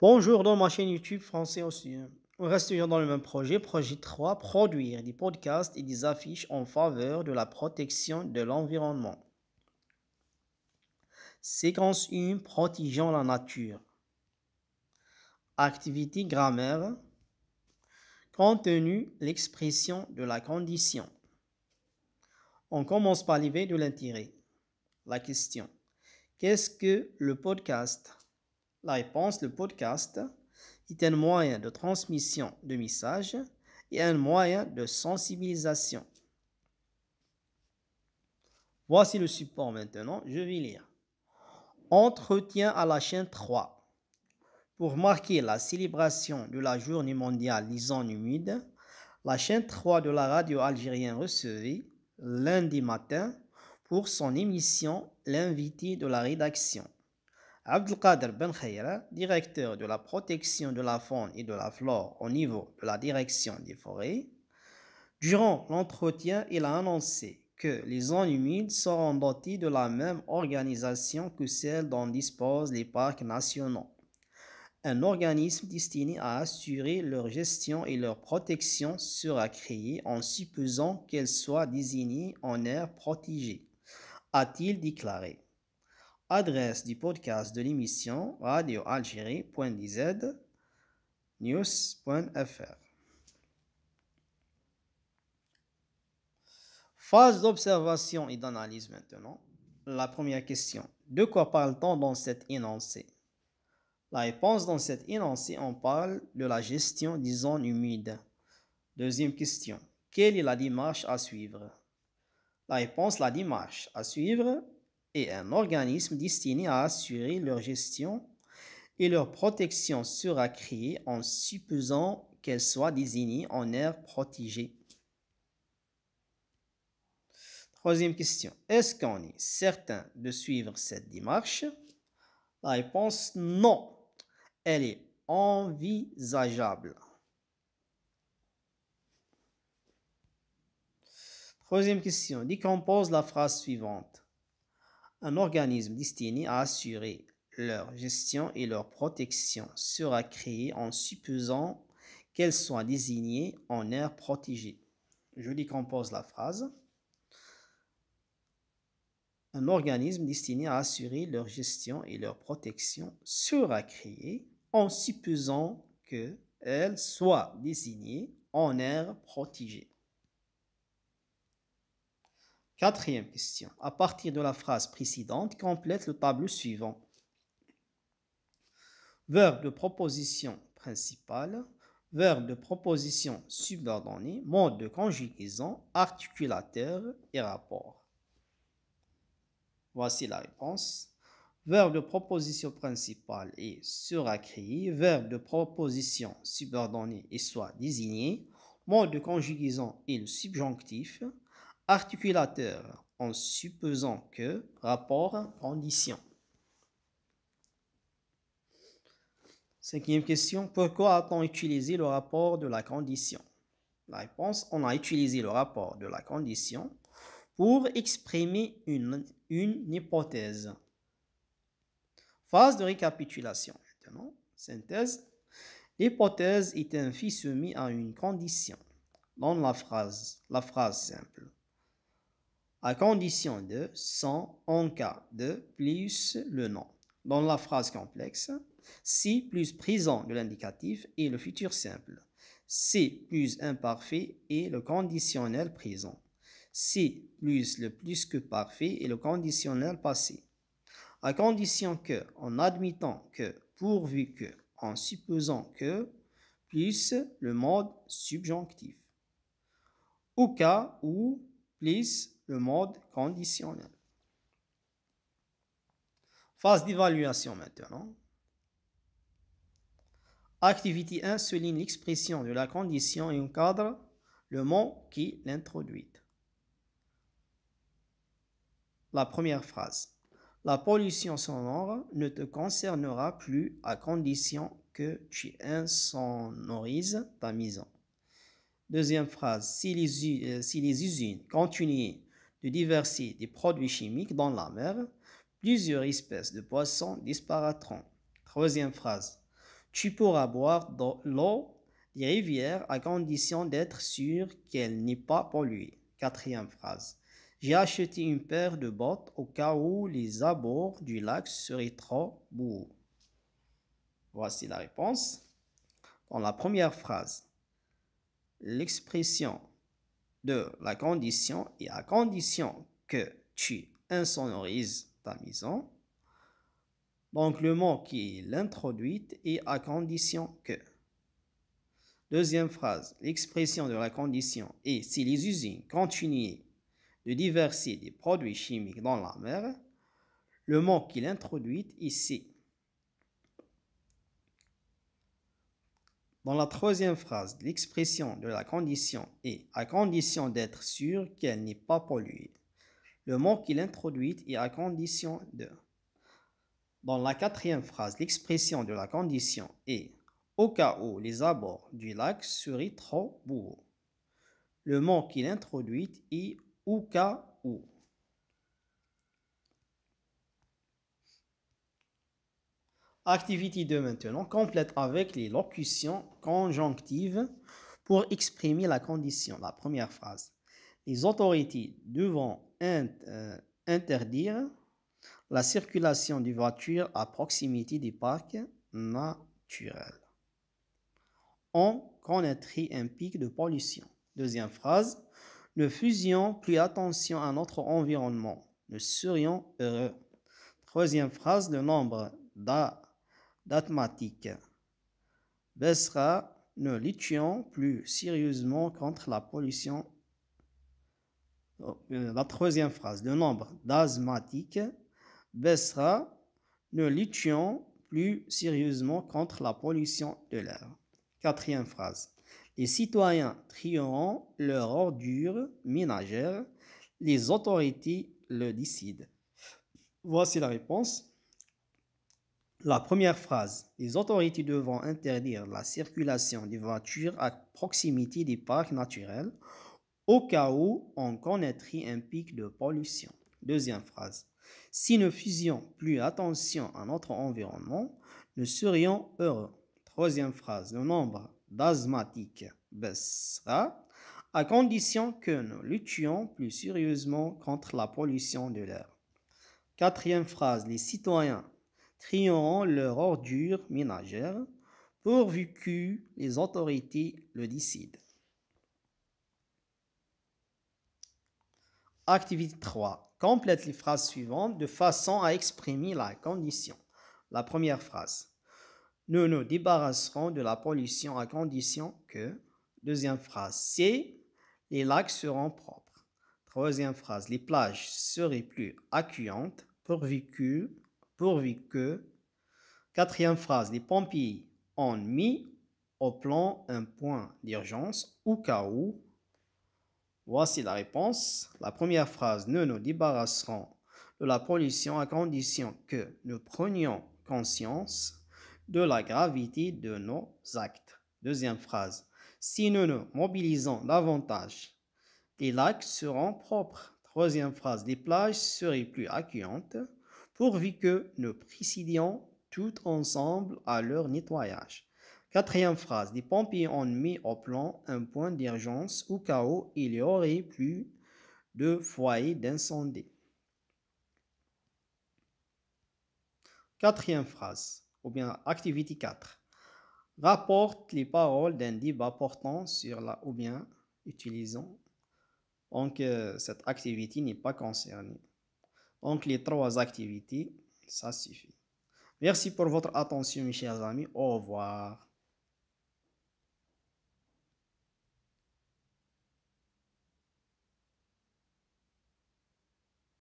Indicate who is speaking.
Speaker 1: Bonjour dans ma chaîne YouTube Français aussi. On reste toujours dans le même projet. Projet 3, produire des podcasts et des affiches en faveur de la protection de l'environnement. Séquence 1, protégeant la nature. Activité grammaire. Contenu, l'expression de la condition. On commence par l'éveil de l'intérêt. La question. Qu'est-ce que le podcast? La réponse, le podcast est un moyen de transmission de messages et un moyen de sensibilisation. Voici le support maintenant, je vais lire. Entretien à la chaîne 3. Pour marquer la célébration de la journée mondiale des zones humides, la chaîne 3 de la radio algérienne recevait, lundi matin, pour son émission, l'invité de la rédaction. Abdelkader Ben Khaira, directeur de la protection de la faune et de la flore au niveau de la direction des forêts. Durant l'entretien, il a annoncé que les zones humides seront dotées de la même organisation que celle dont disposent les parcs nationaux. Un organisme destiné à assurer leur gestion et leur protection sera créé en supposant qu'elles soient désignées en aire protégée, a-t-il déclaré. Adresse du podcast de l'émission radioalgérie.dz news.fr. Phase d'observation et d'analyse maintenant. La première question. De quoi parle-t-on dans cet énoncé? La réponse dans cet énoncé, on parle de la gestion des zones humides. Deuxième question. Quelle est la démarche à suivre? La réponse, la démarche à suivre est un organisme destiné à assurer leur gestion et leur protection sera créée en supposant qu'elles soient désignées en aire protégée. Troisième question. Est-ce qu'on est certain de suivre cette démarche? La réponse, non. Elle est envisageable. Troisième question. Décompose la phrase suivante. Un organisme destiné à assurer leur gestion et leur protection sera créé en supposant qu'elles soient désignées en aire protégée. Je décompose la phrase. Un organisme destiné à assurer leur gestion et leur protection sera créé en supposant qu'elles soient désignées en aire protégée. Quatrième question. À partir de la phrase précédente, complète le tableau suivant. Verbe de proposition principale, verbe de proposition subordonnée, mode de conjugaison, articulateur et rapport. Voici la réponse. Verbe de proposition principale est sera créé, verbe de proposition subordonnée est soit désigné, mode de conjugaison est le subjonctif, articulateur en supposant que, rapport, condition. Cinquième question, pourquoi a-t-on utilisé le rapport de la condition? La réponse, on a utilisé le rapport de la condition pour exprimer une hypothèse. Phase de récapitulation maintenant, synthèse. L'hypothèse est un fait soumis à une condition. Dans la phrase simple. À condition de, sans, en cas de, plus le nom. Dans la phrase complexe, si plus présent de l'indicatif et le futur simple. Si plus imparfait et le conditionnel présent. Si plus le plus que parfait et le conditionnel passé. À condition que, en admettant que, pourvu que, en supposant que, plus le mode subjonctif. Au cas où, plus le mode conditionnel. Phase d'évaluation maintenant. Activité 1 souligne l'expression de la condition et encadre le mot qui l'introduit. La première phrase. La pollution sonore ne te concernera plus à condition que tu insonorises ta maison. Deuxième phrase. Si les usines continuaient de déverser des produits chimiques dans la mer, plusieurs espèces de poissons disparaîtront. Troisième phrase. Tu pourras boire l'eau des rivières à condition d'être sûr qu'elle n'est pas polluée. Quatrième phrase. J'ai acheté une paire de bottes au cas où les abords du lac seraient trop boueux. Voici la réponse. Dans la première phrase, l'expression de la condition est à condition que tu insonorises ta maison. Donc le mot qui l'introduit est à condition que. Deuxième phrase, l'expression de la condition est si les usines continuaient de déverser des produits chimiques dans la mer. Le mot qui l'introduit ici. Dans la troisième phrase, l'expression de la condition est à condition d'être sûr qu'elle n'est pas polluée. Le mot qui l'introduit est à condition de. Dans la quatrième phrase, l'expression de la condition est au cas où les abords du lac seraient trop boueux. Le mot qui l'introduit est au cas où. Activité 2 maintenant, complète avec les locutions conjonctives pour exprimer la condition. La première phrase. Les autorités devront interdire la circulation des voitures à proximité des parcs naturels. On connaîtrait un pic de pollution. Deuxième phrase. Ne faisions plus attention à notre environnement. Nous serions heureux. Troisième phrase. Le nombre d'asthmatiques baissera. Ne luttions plus sérieusement contre la pollution. La troisième phrase. Le nombre d'asthmatiques baissera. Ne luttions plus sérieusement contre la pollution de l'air. Quatrième phrase. Les citoyens trieront leurs ordures ménagères. Les autorités le décident. Voici la réponse. La première phrase. Les autorités devront interdire la circulation des voitures à proximité des parcs naturels au cas où on connaîtrait un pic de pollution. Deuxième phrase. Si nous faisions plus attention à notre environnement, nous serions heureux. Troisième phrase. Le nombre d'asthmatiques baissera à condition que nous luttions plus sérieusement contre la pollution de l'air. Quatrième phrase. Les citoyens trieront leurs ordures ménagères pourvu que les autorités le décident. Activité 3. Complète les phrases suivantes de façon à exprimer la condition. La première phrase. Nous nous débarrasserons de la pollution à condition que. Deuxième phrase. C'est les lacs seront propres. Troisième phrase. Les plages seraient plus accueillantes pourvu que. Quatrième phrase. Les pompiers ont mis au plan un point d'urgence au cas où. Voici la réponse. La première phrase. Nous nous débarrasserons de la pollution à condition que nous prenions conscience de la gravité de nos actes. Deuxième phrase. Si nous nous mobilisons davantage, les lacs seront propres. Troisième phrase. Les plages seraient plus accueillantes pourvu que nous procédions tout ensemble à leur nettoyage. Quatrième phrase. Les pompiers ont mis au plan un point d'urgence au cas où il y aurait plus de foyers d'incendie. Quatrième phrase, ou bien activité 4. Rapporte les paroles d'un débat portant sur la, ou bien utilisant. Donc, cette activité n'est pas concernée. Donc, les trois activités, ça suffit. Merci pour votre attention, mes chers amis. Au revoir.